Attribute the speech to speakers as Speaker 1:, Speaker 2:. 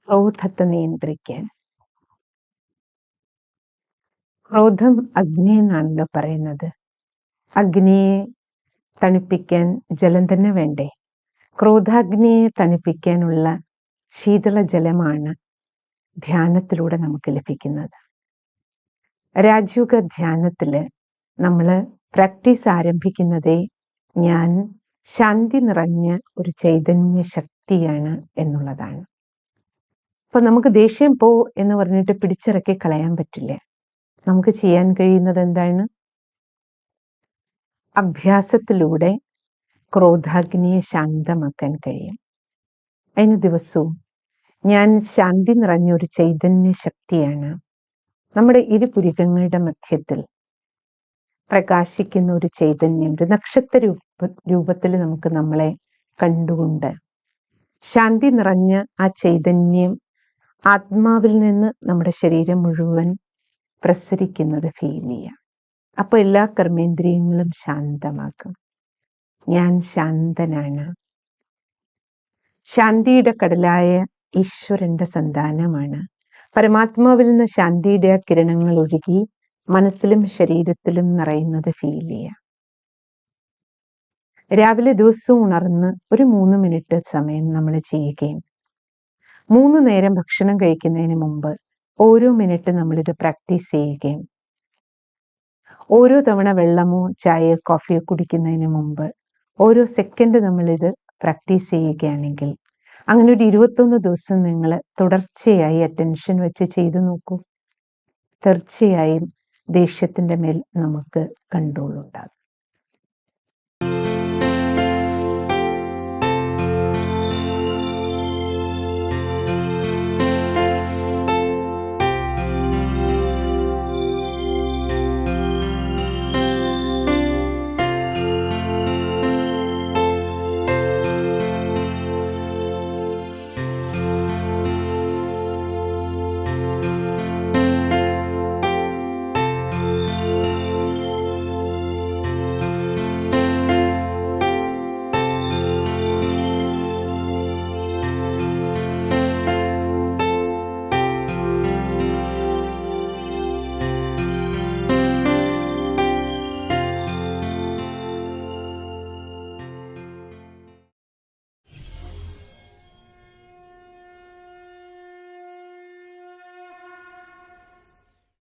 Speaker 1: ക്രോധത്തെ നിയന്ത്രിക്കാൻ. ക്രോധം അഗ്നി എന്നാണല്ലോ പറയുന്നത്. അഗ്നിയെ തണുപ്പിക്കാൻ ജലം തന്നെ വേണ്ടേ? ക്രോധാഗ്നിയെ തണുപ്പിക്കാനുള്ള ശീതള ജലമാണ് ധ്യാനത്തിലൂടെ നമുക്ക് ലഭിക്കുന്നത്. രാജയോഗ ധ്യാനത്തിൽ നമ്മൾ പ്രാക്ടീസ് ആരംഭിക്കുന്നതേ ഞാൻ ശാന്തി നിറഞ്ഞ ഒരു ചൈതന്യ ശക്തിയാണ് എന്നുള്ളതാണ്. അപ്പൊ നമുക്ക് ദേഷ്യം പോ എന്ന് പറഞ്ഞിട്ട് പിടിച്ചിറക്കി കളയാൻ പറ്റില്ല. നമുക്ക് ചെയ്യാൻ കഴിയുന്നത് എന്താണ്? അഭ്യാസത്തിലൂടെ ക്രോധാഗ്നിയെ ശാന്തമാക്കാൻ കഴിയും. അതിന് ദിവസവും ഞാൻ ശാന്തി നിറഞ്ഞ ഒരു ചൈതന്യ ശക്തിയാണ്, നമ്മുടെ ഇരുപുരികങ്ങളുടെ മധ്യത്തിൽ പ്രകാശിക്കുന്ന ഒരു ചൈതന്യം, ഒരു നക്ഷത്ര രൂപത്തിൽ നമുക്ക് നമ്മളെ കണ്ടുകൊണ്ട് ശാന്തി നിറഞ്ഞ ആ ചൈതന്യം ആത്മാവിൽ നിന്ന് നമ്മുടെ ശരീരം മുഴുവൻ പ്രസരിക്കുന്നത് ഫീൽ ചെയ്യാം. അപ്പോൾ എല്ലാ കർമ്മേന്ദ്രിയങ്ങളും ശാന്തമാക്കും. ഞാൻ ശാന്തനാണ്. ശാന്തിയുടെ കടലായ ഈശ്വരന്റെ സന്താനമാണ്. പരമാത്മാവിൽ നിന്ന് ശാന്തിയുടെ ആ കിരണങ്ങൾ ഒഴുകി മനസ്സിലും ശരീരത്തിലും നിറയുന്നത് ഫീൽ ചെയ്യാം. രാവിലെ ദിവസവും ഉണർന്ന് ഒരു 3 മിനിറ്റ് സമയം നമ്മൾ ചെയ്യുകയും 3 നേരം ഭക്ഷണം കഴിക്കുന്നതിന് മുമ്പ് ഓരോ മിനിറ്റ് നമ്മളിത് പ്രാക്ടീസ് ചെയ്യുകയും ഓരോ തവണ വെള്ളമോ ചായയോ കോഫിയോ കുടിക്കുന്നതിന് മുമ്പ് ഓരോ സെക്കൻഡ് നമ്മളിത് പ്രാക്ടീസ് ചെയ്യുകയാണെങ്കിൽ അങ്ങനെ ഒരു 21 ദിവസം നിങ്ങൾ തുടർച്ചയായി അറ്റൻഷൻ വെച്ച് ചെയ്തു നോക്കൂ. തീർച്ചയായും ദേഷ്യത്തിൻ്റെ മേൽ നമുക്ക് കൺട്രോൾ ഉണ്ടാകും.